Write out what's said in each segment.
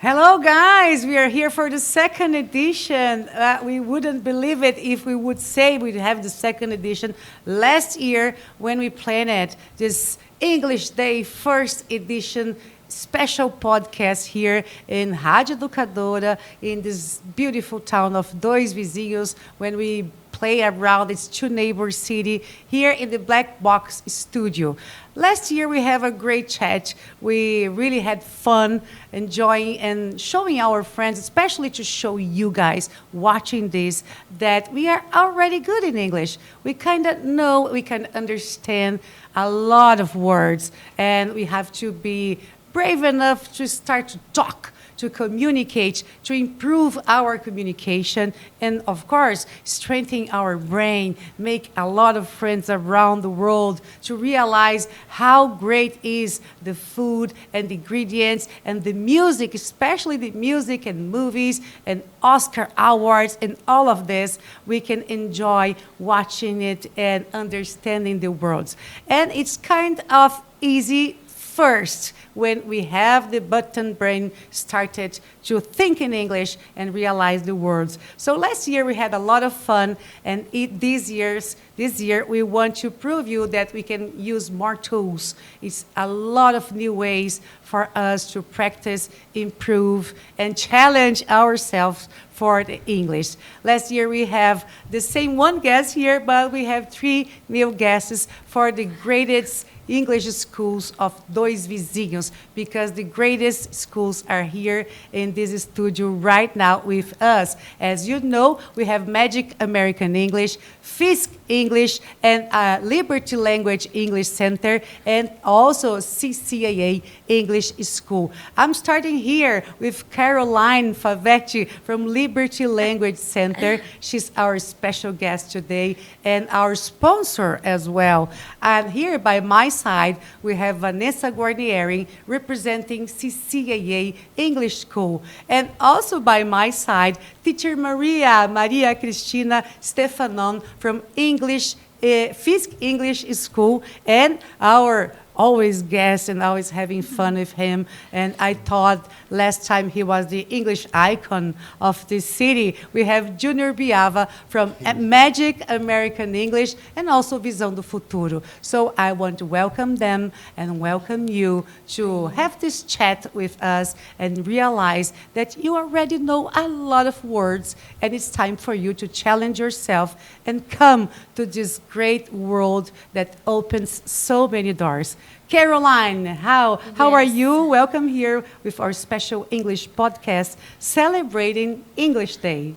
Hello, guys. We are here for the second edition. We wouldn't believe it if we would say we'd have the second edition last year when we planned this English Day first edition special podcast here in Rádio Educadora in this beautiful town of Dois Vizinhos when we play around its two neighbor city here in the Black Box studio. Last year we have a great chat. We really had fun enjoying and showing our friends, especially to show you guys watching this, that we are already good in English. We kind of know, we can understand a lot of words, and we have to be brave enough to start to talk, to communicate, to improve our communication, and of course, strengthen our brain, make a lot of friends around the world, to realize how great is the food and the ingredients and the music, especially the music and movies and Oscar awards and all of this. We can enjoy watching it and understanding the world. And it's kind of easy first when we have the button brain started to think in English and realize the words. So last year we had a lot of fun, and this year we want to prove you that we can use more tools. It's a lot of new ways for us to practice, improve, and challenge ourselves for the English. Last year we have the same one guest here, but we have three new guests for the greatest English schools of Dois Vizinhos, because the greatest schools are here in this studio right now with us. As you know, we have Magic American English, Fisk English, and Liberty Language English Center, and also CCAA English School. I'm starting here with Caroline Favetti from Liberty Language Center. She's our special guest today and our sponsor as well. And here by my side, we have Vanessa Guarnieri representing CCAA English School. And also by my side, teacher Maria Cristina Stefanon from Fisk English School, and our always guest and always having fun with him. And I thought last time he was the English icon of this city. We have Junior Biava from Magic American English and also Visão do Futuro. So I want to welcome them and welcome you to have this chat with us and realize that you already know a lot of words, and it's time for you to challenge yourself and come to this great world that opens so many doors. Caroline, how are Yes. you? Welcome here with our special English podcast celebrating English Day.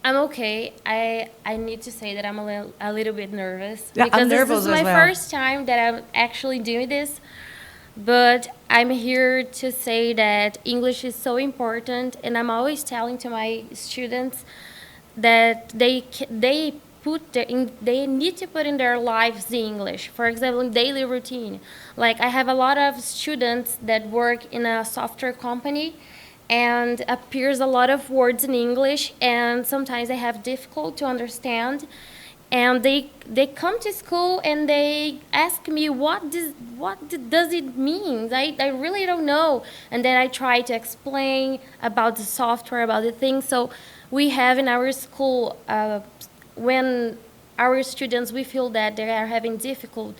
I'm okay. I need to say that I'm a little bit nervous Yeah, because I'm this nervous is as my well. first time that I'm actually doing this. But I'm here to say that English is so important, and I'm always telling to my students that they need to put in their lives the English. For example, in daily routine. Like I have a lot of students that work in a software company, and appears a lot of words in English, and sometimes they have difficult to understand. And they come to school and they ask me does it mean? I really don't know. And then I try to explain about the software, about the things. So we have in our school when our students, we feel that they are having difficult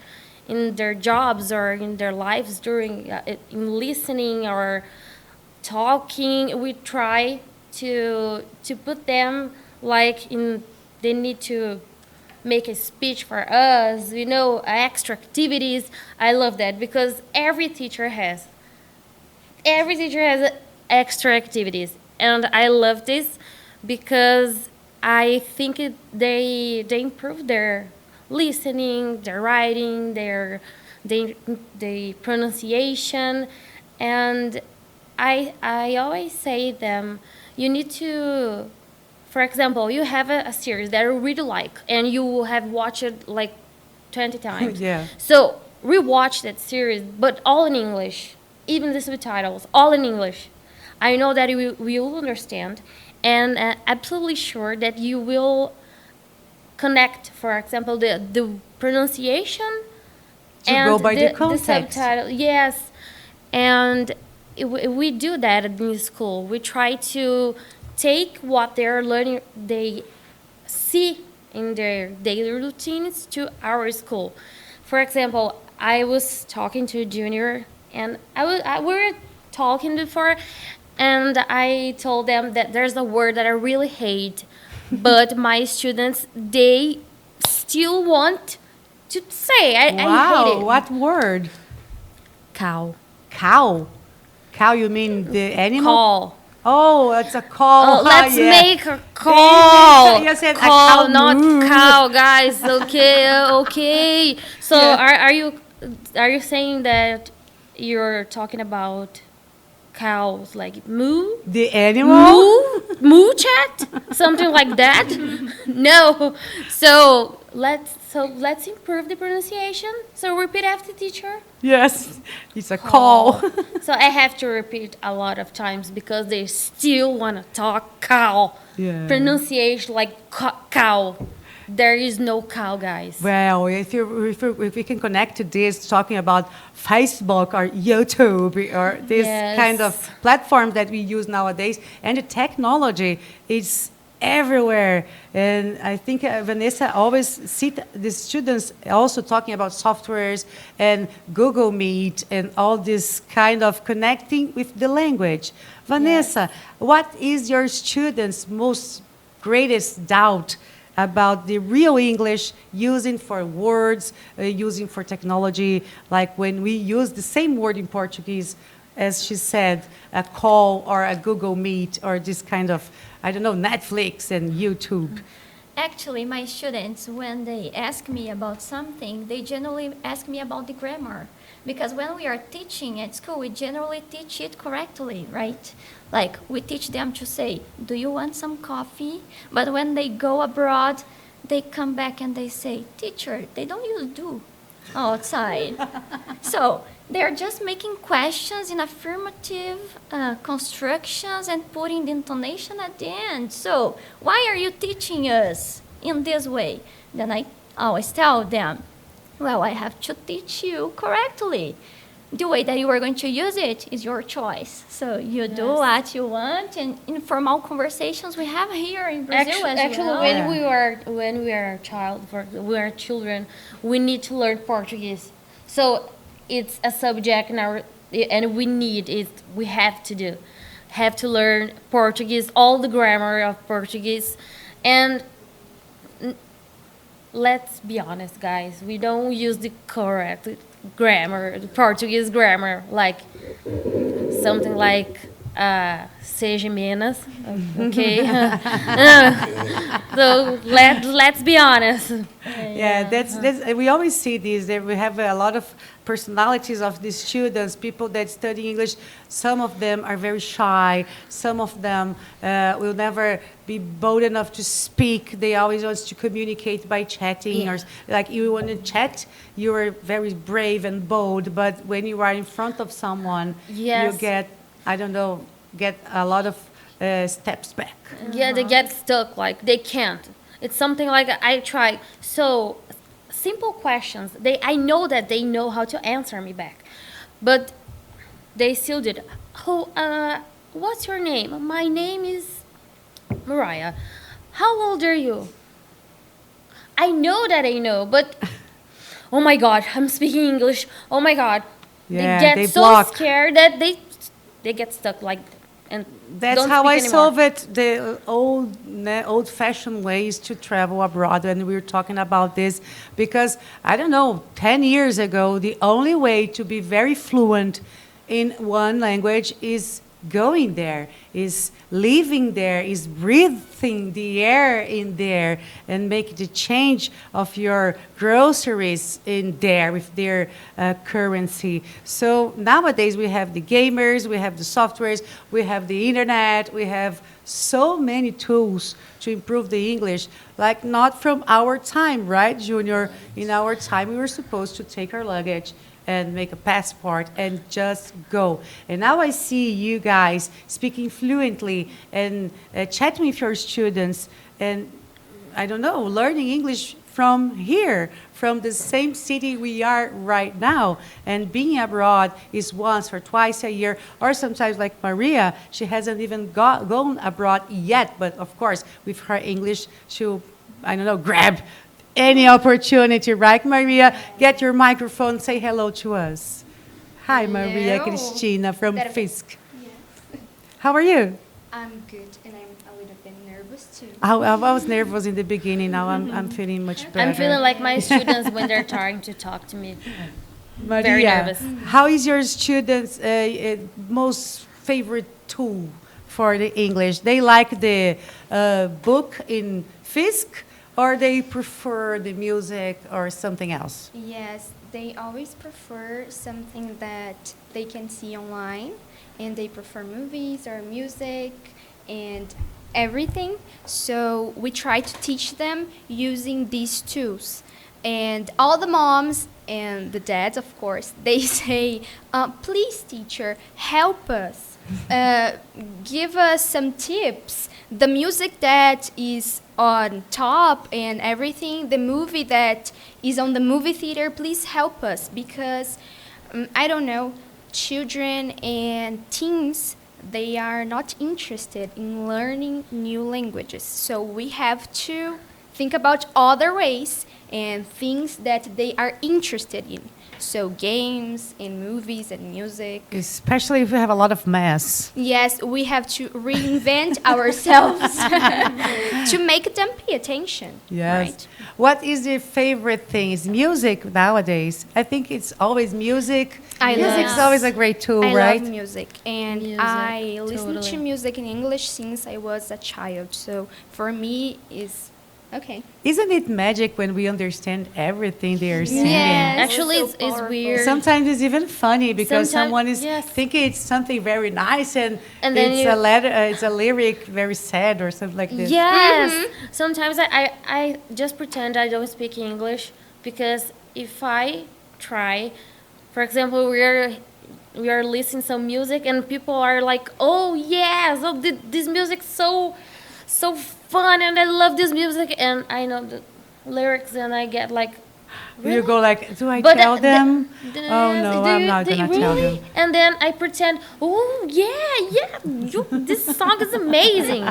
in their jobs or in their lives during in listening or talking, we try to put them like in, they need to make a speech for us, extra activities. I love that because every teacher has extra activities, and I love this because I think they improve their listening, their writing, their pronunciation, and I always say them, you need to, for example, you have a series that you really like and you have watched it like 20 times. Yeah. So rewatch that series, but all in English, even the subtitles, all in English. I know that you will understand, and absolutely sure that you will connect, for example, the pronunciation To and go by the the context. subtitle. Yes, and we do that in school. We try to take what they're learning, they see in their daily routines to our school. For example, I was talking to a junior, and we were talking before, and I told them that there's a word that I really hate, but my students, they still want to say. I hate Wow, it. what word? Cow. Cow. Cow, you mean the animal? Call. Oh, it's a call. Oh, let's yeah. make a call. You said a Call, cow not moo. cow, guys. Okay, okay. So Yeah. are you saying that you're talking about cows like moo? The animal? Moo chat? Something like that? No. So let's improve the pronunciation. So repeat after teacher. Yes, it's a call. So I have to repeat a lot of times because they still want to talk cow. Yeah. Pronunciation like cow. There is no cow, guys. Well, if we can connect to this, talking about Facebook or YouTube or this Yes. kind of platform that we use nowadays, and the technology is everywhere. And I think Vanessa always see the students also talking about softwares and Google Meet and all this kind of connecting with the language. Vanessa, what is your students' most greatest doubt about the real English using for words, using for technology, like when we use the same word in Portuguese, as she said, a call or a Google Meet or this kind of, I don't know, Netflix and YouTube. Actually, my students, when they ask me about something, they generally ask me about the grammar. Because when we are teaching at school, we generally teach it correctly, right? Like, we teach them to say, do you want some coffee? But when they go abroad, they come back and they say, teacher, they don't use do outside. So they're just making questions in affirmative constructions and putting the intonation at the end. So why are you teaching us in this way? Then I always tell them, well, I have to teach you correctly. The way that you are going to use it is your choice. So you do what you want, and informal conversations we have here in Brazil Actually, well. when we are we are children, we need to learn Portuguese. So it's a subject in our, and we need it. We have to learn Portuguese, all the grammar of Portuguese, and let's be honest, guys. We don't use the correct grammar, the Portuguese grammar, like something like seja menos, okay? So let's be honest. Yeah, that's we always see this. That we have a lot of personalities of these students, people that study English. Some of them are very shy. Some of them will never be bold enough to speak. They always want to communicate by chatting, or like you want to chat, you are very brave and bold. But when you are in front of someone, Yes. you get, I don't know, get a lot of steps back. Yeah, they get stuck, like they can't. It's something like I try. So simple questions. I know that they know how to answer me back, but they still did. Oh, what's your name? My name is Mariah. How old are you? I know that I know, but oh my God, I'm speaking English. Oh my God, Yeah, they get they so block. scared that they get stuck, like, and That's don't how speak I anymore. solve it. The old-fashioned ways to travel abroad, and we were talking about this because I don't know, 10 years ago, the only way to be very fluent in one language is going there, is living there, is breathing the air in there, and make the change of your groceries in there with their currency. So nowadays we have the gamers, we have the softwares, we have the internet, we have so many tools to improve the English, like not from our time, right, Junior? In our time, we were supposed to take our luggage and make a passport and just go. And now I see you guys speaking fluently and chatting with your students and, I don't know, learning English from here, from the same city we are right now. And being abroad is once or twice a year, or sometimes like Maria, she hasn't even gone abroad yet. But of course, with her English, she'll, I don't know, grab any opportunity, right, Maria? Get your microphone, say hello to us. Hi, Maria Hello. Cristina from Better- Fisk. Yes. How are you? I'm good, and I'm a little bit nervous too. I was nervous in the beginning. Now I'm feeling much better. I'm feeling like my students when they're trying to talk to me. Maria, very nervous. How is your students' most favorite tool for the English? They like the book in Fisk, or they prefer the music or something else? Yes, they always prefer something that they can see online, and they prefer movies or music and everything. So we try to teach them using these tools. And all the moms and the dads, of course, they say, please, teacher, help us. Give us some tips. The music that is on top and everything, the movie that is on the movie theater, please help us because, I don't know, children and teens, they are not interested in learning new languages. So we have to think about other ways and things that they are interested in. So games and movies and music. Especially if we have a lot of mass. Yes, we have to reinvent ourselves to make them pay attention. Yes. Right? What is your favorite thing? Is music nowadays? I think it's always music. I Music's love- always a great tool, I right? love music, and Music, I listen to totally. music in English since I was a child. So for me, is okay. Isn't it magic when we understand everything they are singing? Yes. Actually, so it's powerful. weird. Sometimes it's even funny because Sometime- someone is yes. thinking it's something very nice and And then it's you- a letter, it's a lyric very sad or something like this. Yes. Sometimes I just pretend I don't speak English because if I try, for example, we are listening some music and people are like, oh yes, oh this music so fun and I love this music and I know the lyrics and I get like, You go like, do I But tell them? Oh yes, no, I'm not they gonna tell really? them. And then I pretend, oh yeah, this song is amazing.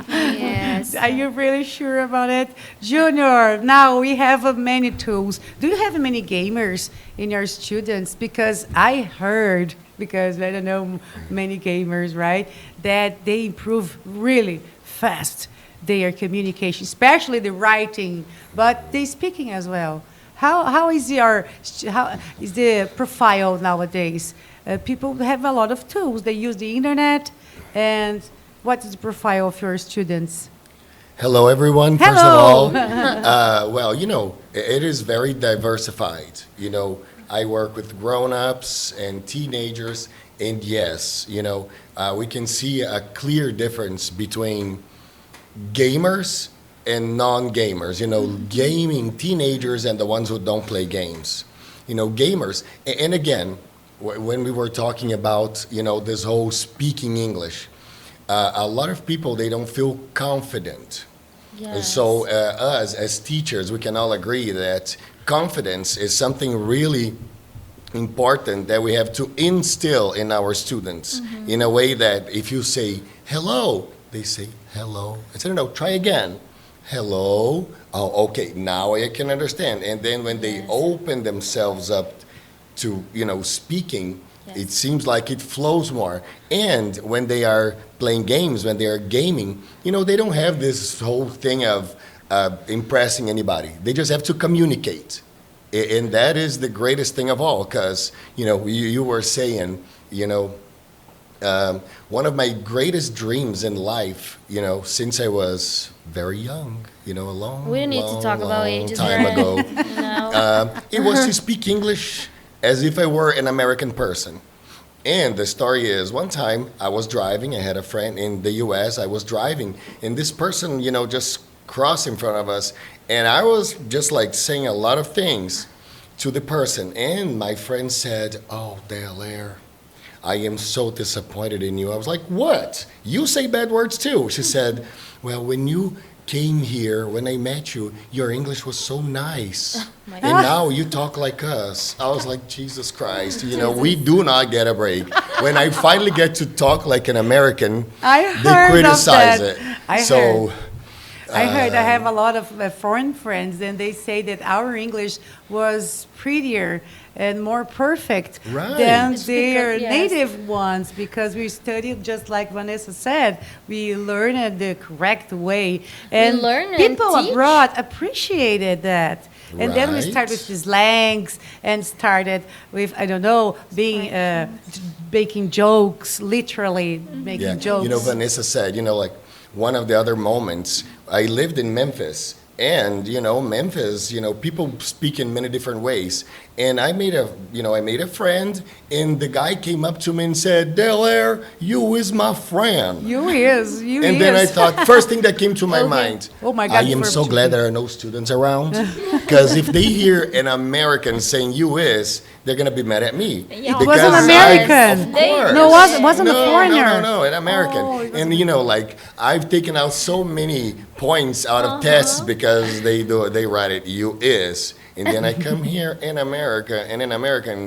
Yes. Are you really sure about it? Junior, now we have many tools. Do you have many gamers in your students? Because I heard, because I don't know many gamers, right, that they improve really fast their communication, especially the writing, but the speaking as well. How is the profile nowadays? People have a lot of tools. They use the internet, and what is the profile of your students? Hello, everyone. First Hello. of all, well, it is very diversified. I work with grown-ups and teenagers, and yes, we can see a clear difference between gamers and non-gamers. Gaming teenagers and the ones who don't play games. Gamers, and again, when we were talking about this whole speaking English, a lot of people, they don't feel confident. And so us as teachers, we can all agree that confidence is something really important that we have to instill in our students in a way that if you say hello, they say hello. I said, no, try again. Hello. Oh, okay, now I can understand. And then when they open themselves up to, speaking, it seems like it flows more. And when they are playing games, when they are gaming, they don't have this whole thing of impressing anybody. They just have to communicate. And that is the greatest thing of all, because, you were saying, one of my greatest dreams in life, since I was very young, a long, We don't need to long, talk about long ages, time right? ago, No. it was to speak English as if I were an American person. And the story is, one time I was driving, I had a friend in the US, I was driving, and this person, just crossed in front of us, and I was just like saying a lot of things to the person, and my friend said, oh, Delaire, I am so disappointed in you. I was like, what? You say bad words too? She said, well, when you came here, when I met you, your English was so nice. my And now you talk like us. I was like, Jesus Christ, you know, we do not get a break. When I finally get to talk like an American, I they heard criticize of that. it. I So, heard. I heard. I have a lot of foreign friends, and they say that our English was prettier and more perfect Right. than It's their because- yes. native ones because we studied just like Vanessa said. We learned it the correct way, and learn and people teach. abroad appreciated that. And then we Right. started with the slangs and started with I don't know being making jokes, literally making yeah, jokes. you know, Vanessa said, you know, like one of the other moments, I lived in Memphis. And, you know, Memphis, you know, people speak in many different ways. And I made a friend, and the guy came up to me and said, Del Air, you is my friend. You And then I is. thought, first thing that came to my Okay. mind, Oh my God, I am for- so glad there are no students around. Because if they hear an American saying you is, they're going to be mad at me. Yeah. It was an Because American. of course. No, it wasn't a foreigner. No, an American. Oh, it was And you know, like I've taken out so many points out of tests because they write it you is. And then I come here in America, and an American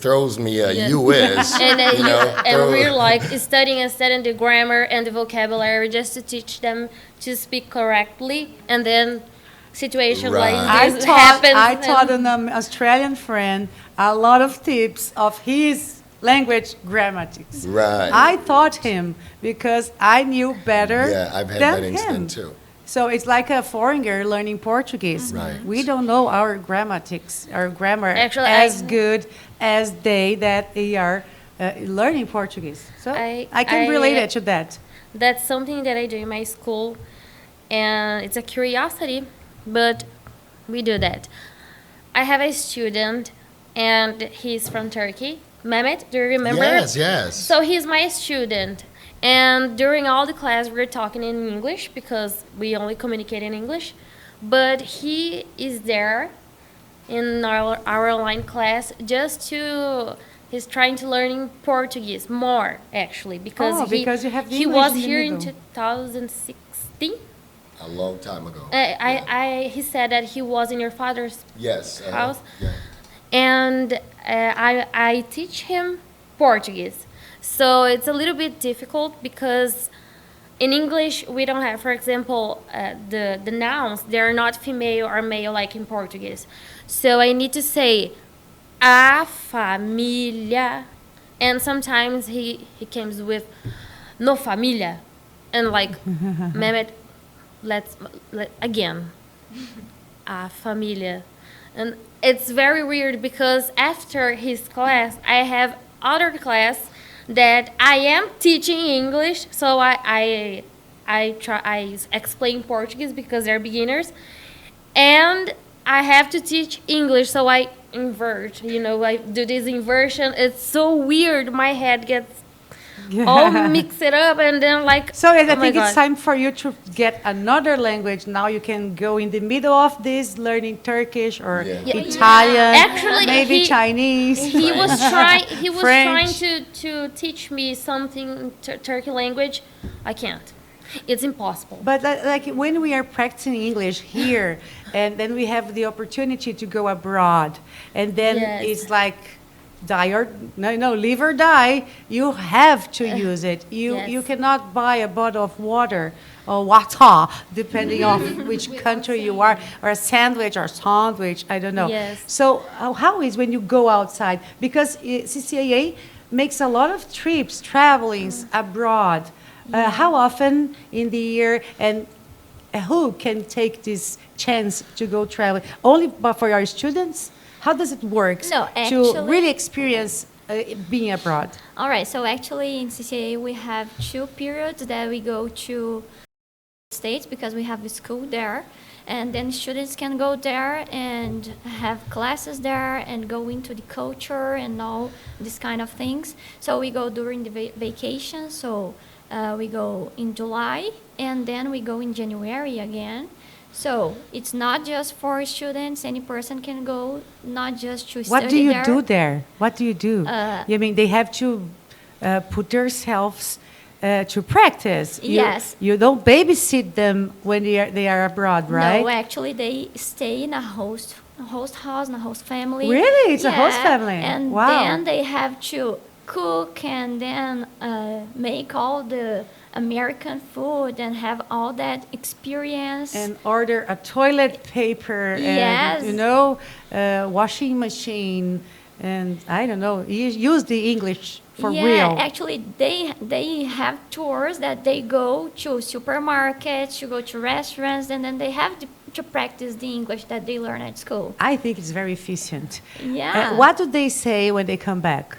throws me a Yeah. you is. And, you know, and we're like studying the grammar and the vocabulary just to teach them to speak correctly, and then situation Right. like this happens. I taught and- an Australian friend a lot of tips of his language grammatics. Right. I taught him because I knew better Yeah, I've had than that incident him. too. So it's like a foreigner learning Portuguese. Right. We don't know our grammatics, our grammar Actually, as I- good as they are learning Portuguese. So I can I- relate it to that. That's something that I do in my school, and it's a curiosity, but we do that. I have a student, and he's from Turkey. Mehmet, do you remember? Yes, yes. So he's my student, and during all the class, we're talking in English because we only communicate in English. But he is there in our online class just to. He's trying to learn Portuguese more, actually, because Oh, because you have the he English was in the here in middle. 2016. A long time ago. He said that he was in your father's Yes. house. Yeah. and I teach him Portuguese. So it's a little bit difficult because in English we don't have, for example, the nouns. They are not female or male like in Portuguese. So I need to say a família, and sometimes he comes with no família, and like Mehmet, again a família. And it's very weird because after his class, I have other class that I am teaching English. So I explain Portuguese because they're beginners, and I have to teach English. So I invert. I do this inversion. It's so weird. My head gets all mixed it up, and then like. So I oh my think it's God. time for you to get another language. Now you can go in the middle of this, learning Turkish or Yeah. Yeah. Italian, Actually, maybe he- Chinese. He was trying. He was trying French. to teach me something Turkey language. I can't. It's impossible. But like when we are practicing English here, and then we have the opportunity to go abroad, and then Yes. it's like die or no, live or die. You have to use it. You Yes. cannot buy a bottle of water or water, depending on which country you are, or a sandwich or sandwich. I don't know. Yes. So how is when you go outside? Because CCAA makes a lot of trips, travelings abroad. How often in the year, and who can take this chance to go travel? Only for your students? How does it work No, to actually- really experience being abroad? All right, so actually in CCA we have 2 periods that we go to States because we have a school there, and then students can go there and have classes there and go into the culture and all these kind of things. So we go during the vacation, so we go in July and then we go in January again. So it's not just for students, any person can go, not just to study What do you there. do there? What do you do? Uh, You mean they have to put themselves to practice. Yes. You don't babysit them when they are abroad, right? No, actually, they stay in a host house, in a host family. Really? It's a host family? And Wow. then they have to cook and then make all the American food and have all that experience. And order a toilet paper Yes. and, washing machine. And I don't know, use the English for yeah, real. actually, they have tours that they go to supermarkets, to go to restaurants, and then they have to practice the English that they learn at school. I think it's very efficient. Yeah. What do they say when they come back?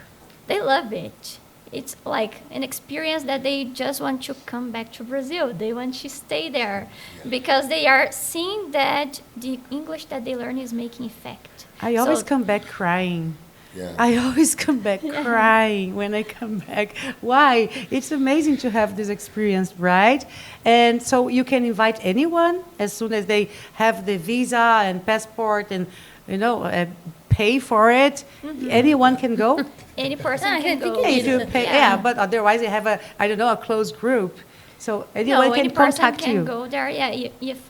They love it. It's like an experience that they just want to come back to Brazil. They want to stay there because they are seeing that the English that they learn is making effect. I always So- come back crying. Yeah. I always come back crying when I come back. Why? It's amazing to have this experience, right? And so you can invite anyone as soon as they have the visa and passport and, pay for it. Anyone can go. Any person Yeah, I can think go. If you pay, yeah, but otherwise they have a closed group. So anyone No, can any person contact can you. go there. Yeah, if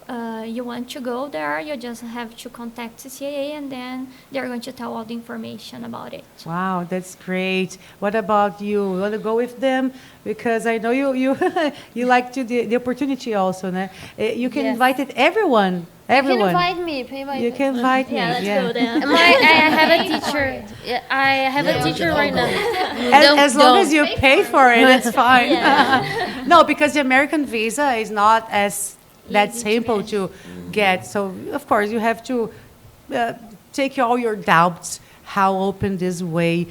you want to go there, you just have to contact CCAA, and then they're going to tell all the information about it. Wow, that's great. What about you? You want to go with them? Because I know you you like the opportunity also. Né? You can Yes. invite everyone. You can Everyone. invite me. Pay my. You can invite me. Yeah, let's go then. I have a teacher. Yeah, I have Yeah, a teacher I'll right go. now. As long as you pay for it, that's fine. Yeah. No, because the American visa is not as that Easy to simple get. to get. So of course you have to take all your doubts. How open this way?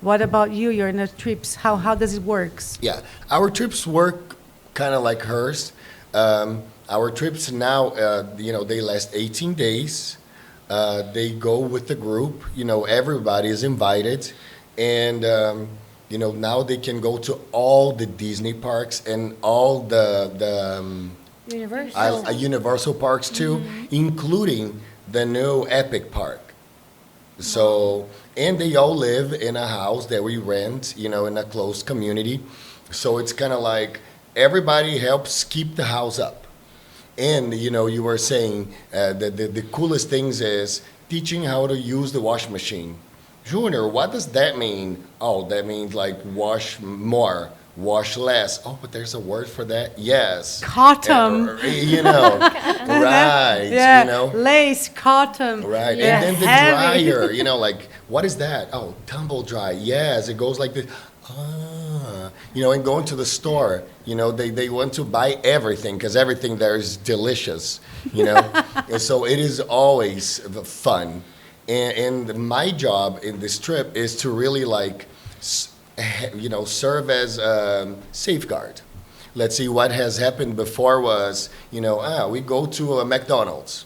What about you? You're in the trips. How does it works? Yeah, our trips work kind of like hers. Our trips now, they last 18 days. They go with the group. Everybody is invited, and now they can go to all the Disney parks and all the Universal. Universal parks too, including the new Epic Park. So, and they all live in a house that we rent, in a closed community. So it's kind of like everybody helps keep the house up. And, you were saying the coolest things is teaching how to use the washing machine. Junior, what does that mean? Oh, that means like wash more, wash less. Oh, but there's a word for that? Yes. Cotton. Right, Yeah, lace, cotton. Right, Yeah, and then the heavy. dryer, like, what is that? Oh, tumble dry. Yes, it goes like this. And going to the store, they want to buy everything because everything there is delicious, And so it is always fun. And my job in this trip is to really serve as a safeguard. Let's see, what has happened before was, we go to a McDonald's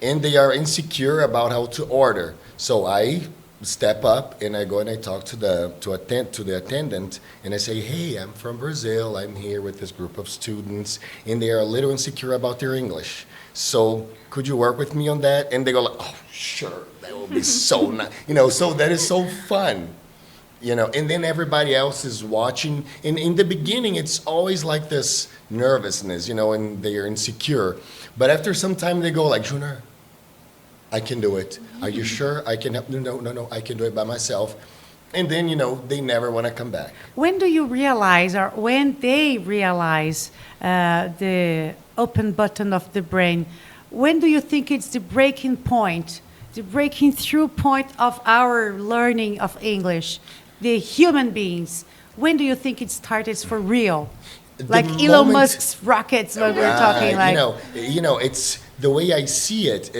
and they are insecure about how to order. So I step up and I go and I talk to the attendant and I say, hey, I'm from Brazil. I'm here with this group of students and they are a little insecure about their English. So could you work with me on that? And they go like, oh, sure, that will be so nice. So that is so fun. And then everybody else is watching. And in the beginning, it's always like this nervousness, and they are insecure. But after some time, they go like, Junior, I can do it. Are you sure I can help? No, I can do it by myself. And then, they never want to come back. When do you realize, or when they realize the open button of the brain, when do you think it's the breaking point, the breaking through point of our learning of English, the human beings? When do you think it started for real? Like Elon Musk's rockets, what we're talking like. It's the way I see it,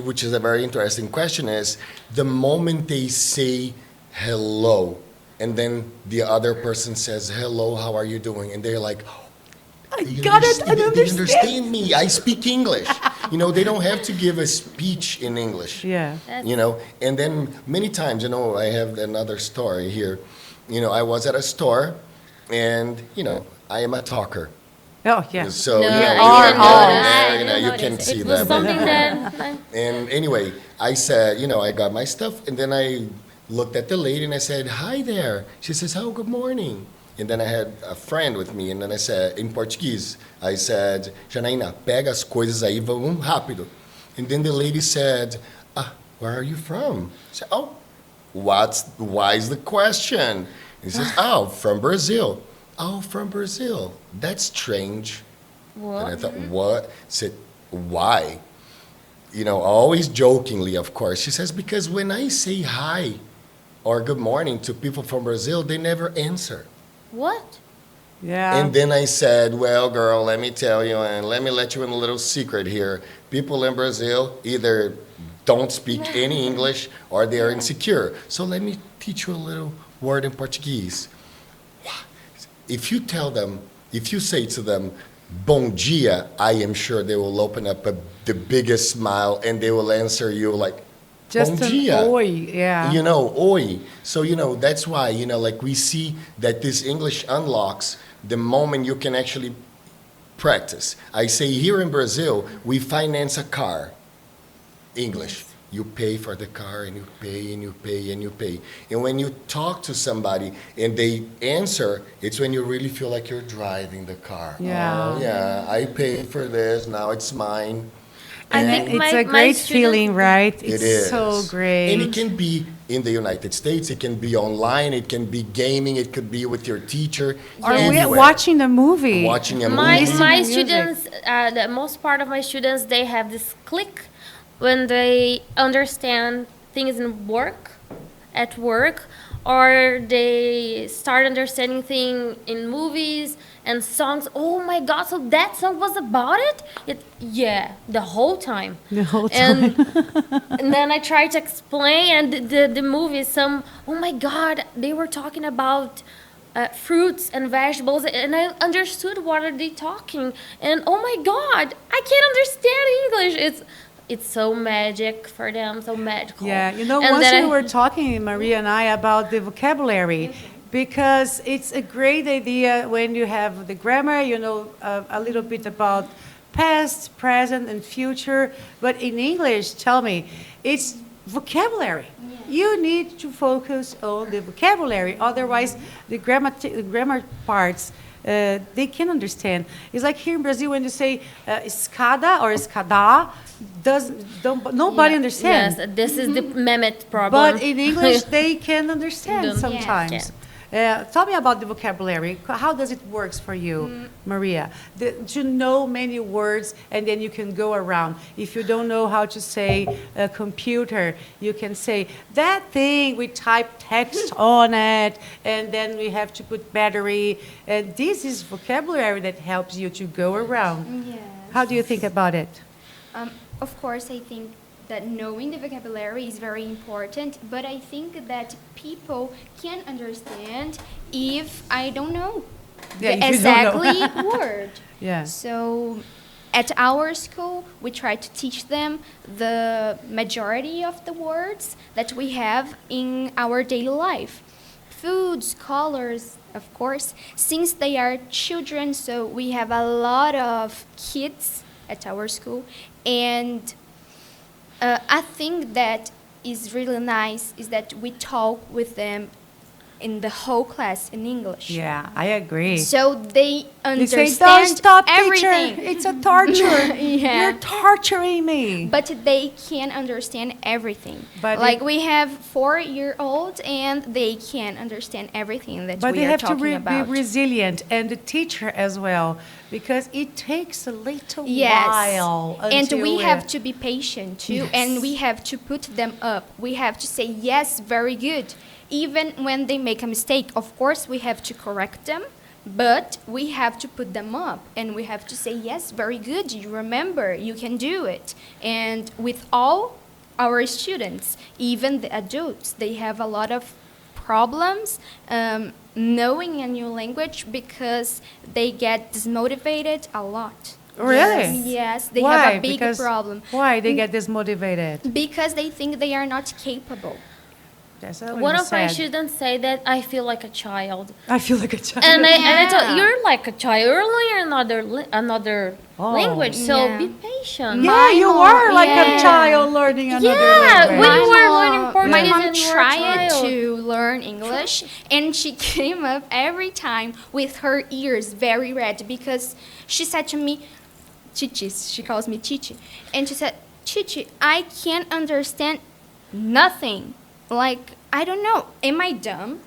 which is a very interesting question, is the moment they say hello, and then the other person says, hello, how are you doing? And they're like, I got it, I They understand. understand me. I speak English. They don't have to give a speech in English. Yeah. And then many times, I have another story here. I was at a store, and, I am a talker. Oh, yeah. So, No, you I can didn't go know in that. there, I didn't you notice can it. see It was them. something that. And anyway, I said, I got my stuff, and then I looked at the lady and I said, hi there. She says, oh, good morning. And then I had a friend with me, and then I said, in Portuguese, I said, Janaína, pega as coisas aí, vamos rápido. And then the lady said, where are you from? I said, why is the question? He says, from Brazil. Oh, from Brazil. That's strange. What? And I thought, what? I said, why? Always jokingly, of course. She says, because when I say hi or good morning to people from Brazil, they never answer. What? Yeah. And then I said, well, girl, let me tell you, and let me let you in a little secret here. People in Brazil either don't speak any English or they are insecure. So let me teach you a little word in Portuguese. If you say to them, bom dia, I am sure they will open up the biggest smile and they will answer you like, Just bom an dia. oi, yeah. Oi. So, that's why, like we see that this English unlocks the moment you can actually practice. I say here in Brazil, we finance a car. English. You pay for the car and you pay and you pay and you pay. And when you talk to somebody and they answer, it's when you really feel like you're driving the car. Yeah. Oh, yeah, I paid for this, now it's mine. I And think it's my- a my great students- feeling, right? It It's is. so great. And it can be in the United States, it can be online, it can be gaming, it could be with your teacher. Or Yes. we're anywhere. watching a movie. Watching a My movie. my Music. students, the most part of my students, they have this click when they understand things in work, at work, or they start understanding things in movies and songs. Oh my God! So that song was about it? Yeah, the whole time. The whole time. And then I try to explain, and the movie, oh my God, they were talking about fruits and vegetables, and I understood what are they talking. And oh my God, I can't understand English. It's so magic for them, so magical. Yeah, And once then we were talking, Maria and I, about the vocabulary, because it's a great idea when you have the grammar, a little bit about past, present, and future. But in English, tell me, it's vocabulary. You need to focus on the vocabulary. Otherwise, the grammar parts, they can understand. It's like here in Brazil when you say escada or escada, nobody understands. Yes, this is the Mehmet problem. But in English, they can understand Don't- sometimes. Yeah. Tell me about the vocabulary. How does it work for you, Maria? To know many words and then you can go around. If you don't know how to say a computer, you can say that thing, we type text on it, and then we have to put battery. And this is vocabulary that helps you to go around. Yes. How do you think about it? Of course, I think that knowing the vocabulary is very important, but I think that people can understand if I don't know Yeah, the if you don't know. exactly word. Yeah. So at our school, we try to teach them the majority of the words that we have in our daily life. Foods, colors, of course, since they are children, so we have a lot of kids at our school, and I think that is really nice is that we talk with them in the whole class in English. Yeah, I agree. So they They understand say, don't stop, everything. teacher. It's a torture. Yeah. You're torturing me. But they can understand everything. But like it- we have 4-year-olds and they can understand everything that But we they are have to talking be about. resilient, and the teacher as well, because it takes a little Yes. while. And until we have to be patient too, and Yes. we have to put them up. We have to say, yes, very good. Even when they make a mistake, of course, we have to correct them, but we have to put them up and we have to say, yes, very good. You remember, you can do it. And with all our students, even the adults, they have a lot of problems knowing a new language because they get dismotivated a lot. Really? Yes, they Why? have a big Because- problem. Why they get dismotivated? Because they think they are not capable. That's One of my sad. students say that I feel like a child. I feel like a child. And I Yeah. told you're like a child. You're learning another Oh. language, so Yeah. be patient. communication. Yeah, you mom- were like yeah. a child learning another Yeah, language. when you were mom- learning Portuguese my mom and you were a tried child. to learn English, and she came up every time with her ears very red because she said to me, Chichi, she calls me Chichi, and she said, Chichi, I can't understand nothing. Like, I don't know, am I dumb?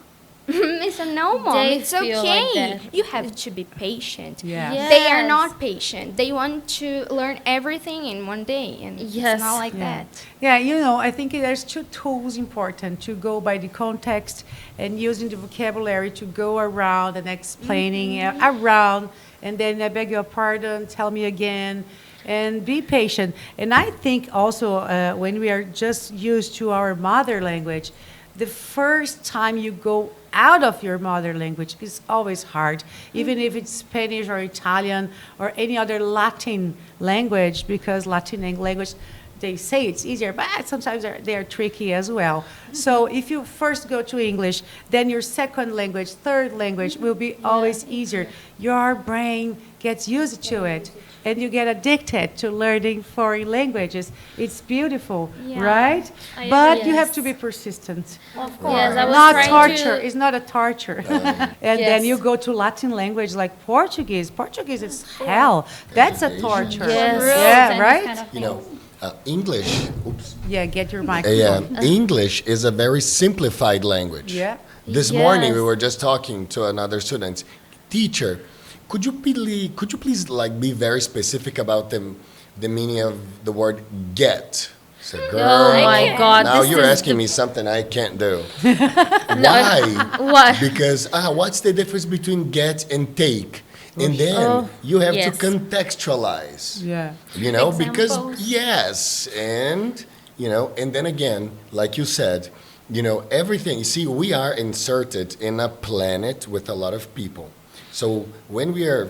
I said, no, mom, They it's feel like okay. that. You have to be patient. Yeah. Yeah. They are Yes. not patient. They want to learn everything in one day, and Yes. it's not like Yeah. that. Yeah, you know, I think there's two tools important to go by the context and using the vocabulary to go around and explaining around, and then I beg your pardon, tell me again, and be patient. And I think also when we are just used to our mother language, the first time you go out of your mother language is always hard, even if it's Spanish or Italian or any other Latin language, because Latin language, they say it's easier, but sometimes they're tricky as well. So if you first go to English, then your second language, third language will be always easier. Your brain gets used to it, and you get addicted to learning foreign languages. It's beautiful, Yeah. right? I But agree. you have Yes. to be persistent. Of course. Yes, I was Not trying torture. to. It's not a torture. And then Yes. you go to Latin language like Portuguese. Portuguese is hell. That's a torture. Yes. Yeah, right? You know, English, oops. Yeah, get your Yeah, microphone. English is a very simplified language. Yeah. This morning we Yes. were just talking to another student. Teacher, could you please like be very specific about the meaning of the word get? I said, girl, Oh my God! now this you're is asking the- me something I can't do. Why? What? Because what's the difference between get and take? And then Oh, you have to yes. contextualize. Yeah. You know, because Examples. yes, and and then again, like you said, everything. You see, we are inserted in a planet with a lot of people. So when we are,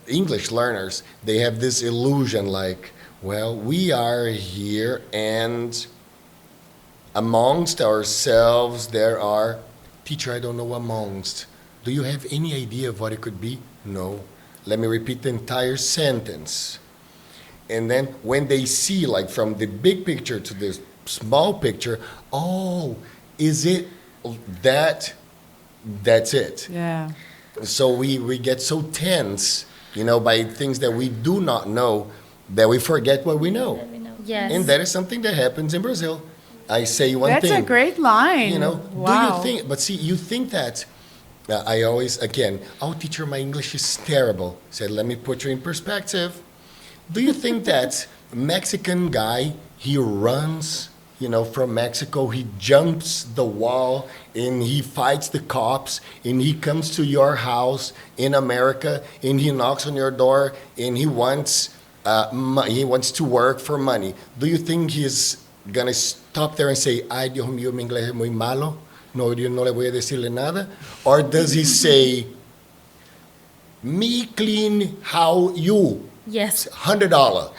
English learners, they have this illusion like, well, we are here and amongst ourselves there are, teacher, I don't know amongst. Do you have any idea of what it could be? No. Let me repeat the entire sentence. And then when they see, like from the big picture to the small picture, oh, is it that? That's it. Yeah. So we get so tense, by things that we do not know, that we forget what we know. Yes. And that is something that happens in Brazil. I say one That's thing. a great line. Do Wow. you think, but see, you think that, I always, again, oh, teacher, my English is terrible. Said, let me put you in perspective. Do you think that Mexican guy, he runs, from Mexico, he jumps the wall and he fights the cops and he comes to your house in America and he knocks on your door and he wants to work for money. Do you think he's gonna stop there and say, ay, Dios mío, mi inglés es muy malo? No, yo no le voy a decirle nada? Or does he say, me clean how you? Yes. $100.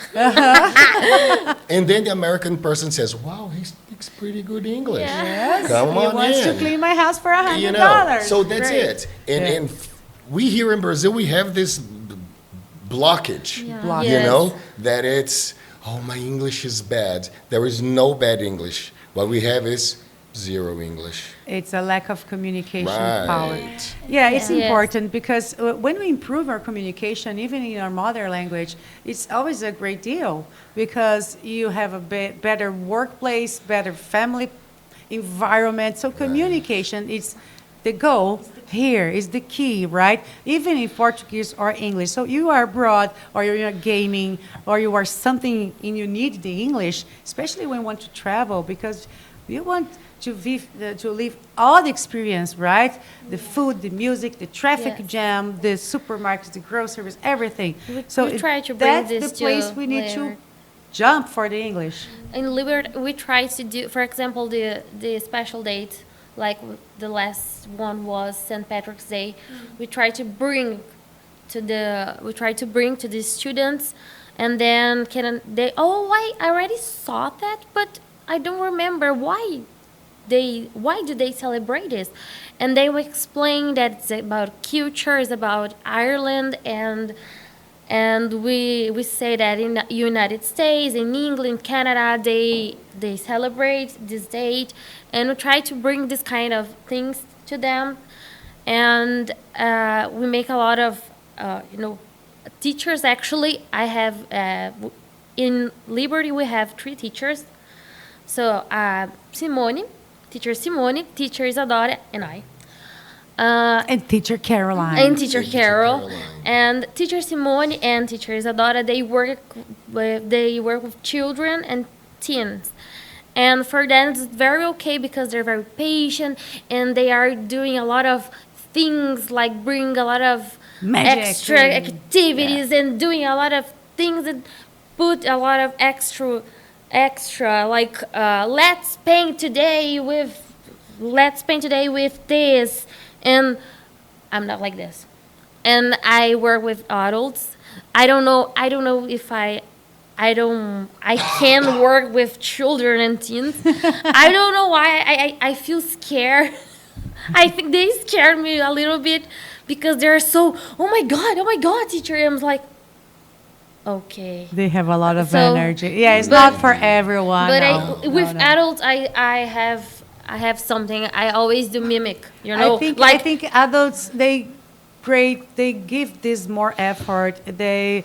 And then the American person says, wow, he speaks pretty good English. Yes. Come he on wants to in. clean my house for $100. You know, so that's Great. it. And, Yeah. and we here in Brazil, we have this blockage, Block. you Yes. know, that it's, oh, my English is bad. There is no bad English. What we have is zero English. It's a lack of communication Right. power. Yeah, it's Yes. important because when we improve our communication, even in our mother language, it's always a great deal because you have a better workplace, better family environment. So communication is the goal here, is the key, right? Even in Portuguese or English. So you are abroad or you're gaming or you are something and you need the English, especially when you want to travel because you want to live all the experience, right? The food, the music, the traffic Yes. jam, the supermarkets, the groceries, everything. We try to bring that's this the place to we need to Liberty. jump for the English. In Liberty, we try to do, for example, the special date, like the last one was St. Patrick's Day. We try to bring to the students, and then I already saw that, but I don't remember why do they celebrate this, and they will explain that it's about culture, it's about Ireland, and And we say that in the United States, in England, Canada, they celebrate this date, and we try to bring this kind of things to them. And we make a lot of teachers. Actually, I have in Liberty we have 3 teachers. So Simone, teacher Isadora, and I. And teacher Caroline. And teacher Teacher Carol, Caroline. and teacher Simone and teacher Isadora, they work with children and teens. And for them, it's very okay because they're very patient and they are doing a lot of things like bring a lot of Magic extra and- activities and doing a lot of things that put a lot of extra like let's paint today with this, and I'm not like this. And I work with adults. I don't know if I can work with children and teens. I don't know why I feel scared. I think they scared me a little bit because they're so, oh my God, teacher. I'm like, okay. They have a lot of So, energy. Yeah, it's but- not for everyone. But no, with no. adults, I have something. I always do mimic. I think adults they give this more effort. They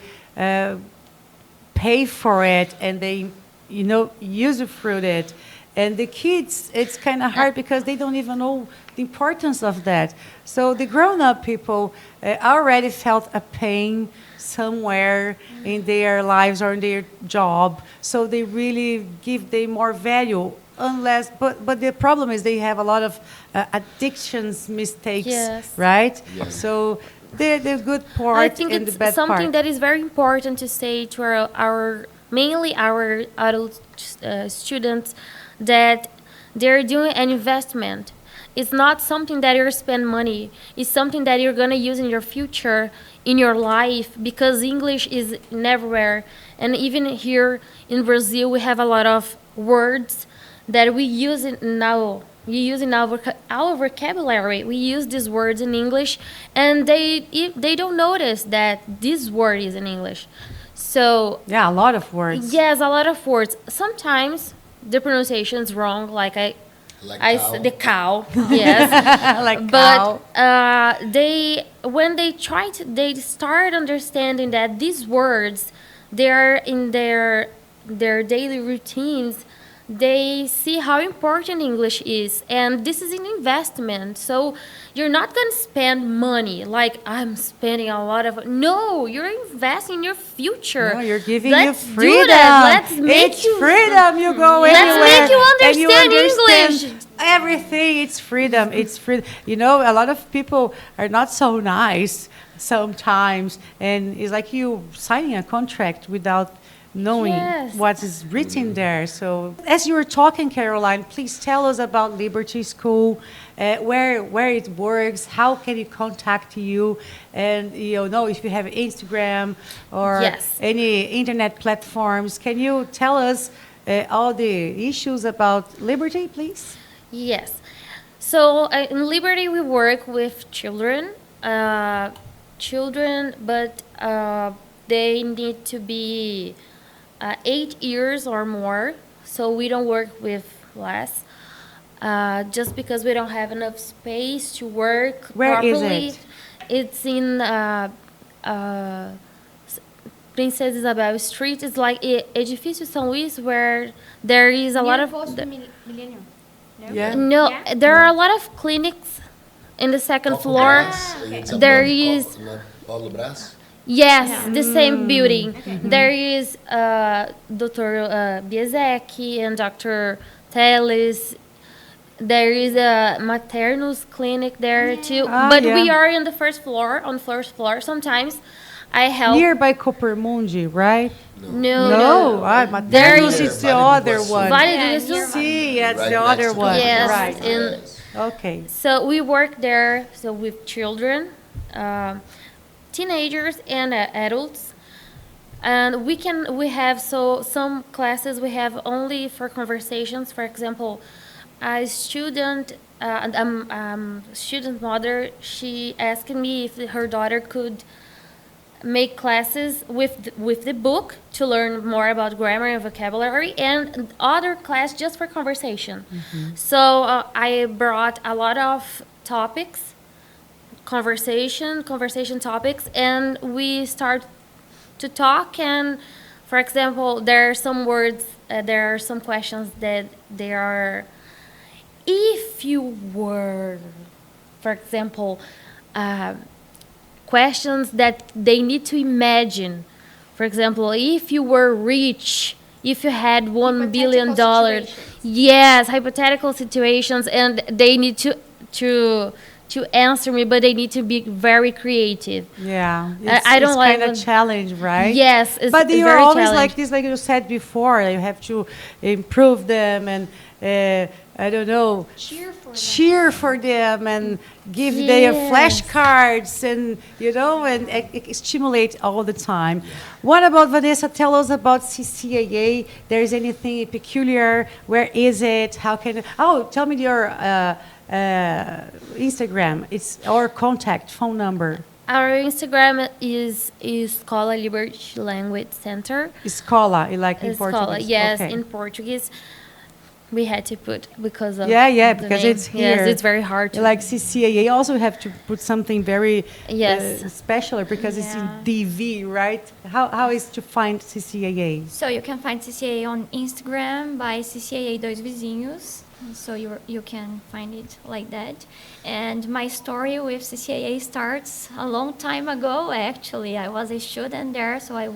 pay for it and they usufruit it. And the kids, it's kind of hard because they don't even know the importance of that. So the grown-up people already felt a pain somewhere in their lives or in their job. So they really give them more value. But the problem is they have a lot of addictions mistakes, Yes. right? Yes. So the good part I think and the it's bad something part. that is very important to say to our mainly our adult students, that they're doing an investment. It's not something that you're spend money. It's something that you're gonna use in your future, in your life, because English is everywhere. And even here in Brazil, we have a lot of words that we use it now. We use in our vocabulary. We use these words in English, and they don't notice that this word is in English. So Yeah, a lot of words. yes, a lot of words. Sometimes the pronunciation's wrong, like Like I cow. said, the cow. Yes, Like but cow. when they start understanding that these words, they're in their daily routines. They see how important English is, and this is an investment. So you're not going to spend money like I'm spending a lot of. No, you're investing in your future. No, you're giving Let's you do freedom. that. Let's make it's you freedom. You go Let's anywhere. make you and you understand understand English. Everything. It's freedom. It's freedom. You know, a lot of people are not so nice sometimes, and it's like you signing a contract without knowing Yes. what is written there. So, as you were talking, Caroline, please tell us about Liberty School, where it works, how can you contact you, and if you have Instagram or Yes. any internet platforms. Can you tell us all the issues about Liberty, please? Yes. So in Liberty, we work with children, but they need to be 8 years or more. So we don't work with less, just because we don't have enough space to work Where is properly. it? It's in Princess Isabel Street. It's like Edifício São Luís, where there is a lot of. Millennium. Yeah. No, Yeah? there are a lot of clinics in the second Paulo floor. Brás, it's There above is- Paulo Brás? Yes, the same building. There is Dr. Biezek and Dr. Teles. There is a maternus clinic there too. Ah, But yeah. we are on the first floor. Sometimes I help. Nearby Coppermundi, right? No, No, Maternus There is the is- other Vale do one. Vale do Yeah, Sul. nearby. See, that's Right the next other to one. Yes, Right. in- Okay. So we work there with children, teenagers, and adults. And we have some classes we have only for conversations. For example, a student student mother, she asked me if her daughter could make classes with the book to learn more about grammar and vocabulary, and other class just for conversation. So I brought a lot of topics, conversation topics, and we start to talk. And for example, there are some words, there are some questions that they are, if you were, for example, questions that they need to imagine. For example, if you were rich, if you had $1 billion, situations. yes, hypothetical situations, and they need to answer me, but they need to be very creative. Yeah, I don't it's like kind of when- challenge, right? Yes, it's but you're very always challenge. like this, like you said before. You have to improve them and I don't know, cheer for them and give their Yes. flashcards and stimulate all the time. What about Vanessa? Tell us about CCAA. There's anything peculiar? Where is it? How can? Oh, tell me your Instagram. It's our contact phone number. Our Instagram is Escola Liberty Language Center. Escola, like in Escola, Portuguese. yes, Okay. in Portuguese. We had to put because of Yeah, the because name. it's here. Yes, it's very hard to Like CCAA, also have to put something very Yes. special because it's in Yeah. DV, right? How is to find CCAA? So you can find CCAA on Instagram by CCAA Dois Vizinhos. So you can find it like that. And my story with CCAA starts a long time ago. Actually, I was a student there, so I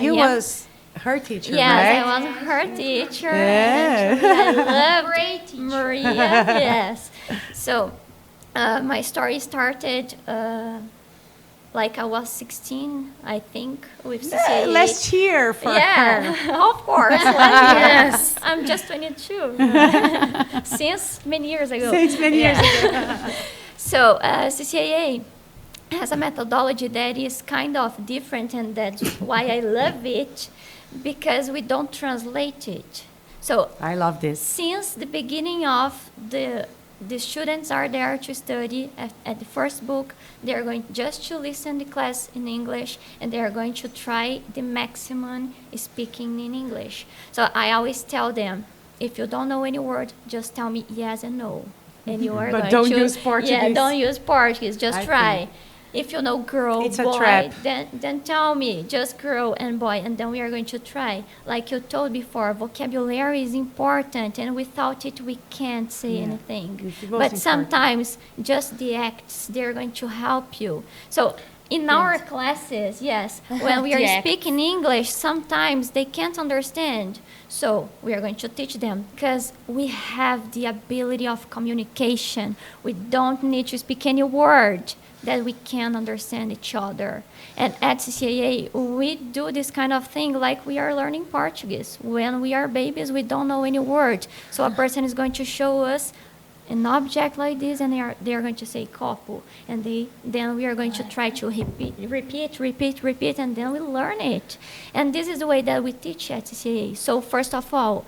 You am- was her teacher, Yes, right? I was her teacher. Yeah. And actually I loved Great teacher. Maria. Yes. So my story started like I was 16, I think, with CCAA. Let's cheer for her. Yeah, of course. Yes. I'm just 22. Since many years ago. Since many years ago. So CCAA has a methodology that is kind of different, and that's why I love it, because we don't translate it. So I love this. since the beginning of the students are there to study at the first book. They are going just to listen the class in English, and they are going to try the maximum speaking in English. So I always tell them, if you don't know any word, just tell me yes and no, and you are But going don't to use Portuguese. Yeah, don't use Portuguese. Just I try. think. If you know girl, It's a boy, trap. then tell me just girl and boy, and then we are going to try. Like you told before, vocabulary is important, and without it we can't say Yeah, anything. it's the most But important. sometimes just the acts, they're going to help you. So in our classes, yes, when we are The acts. speaking English, sometimes they can't understand. So we are going to teach them, because we have the ability of communication. We don't need to speak any word, that we can understand each other. And at CCAA, we do this kind of thing like we are learning Portuguese. When we are babies, we don't know any word. So a person is going to show us an object like this, and they are going to say copo, and then we are going to try to repeat, and then we learn it. And this is the way that we teach at CCAA. So first of all,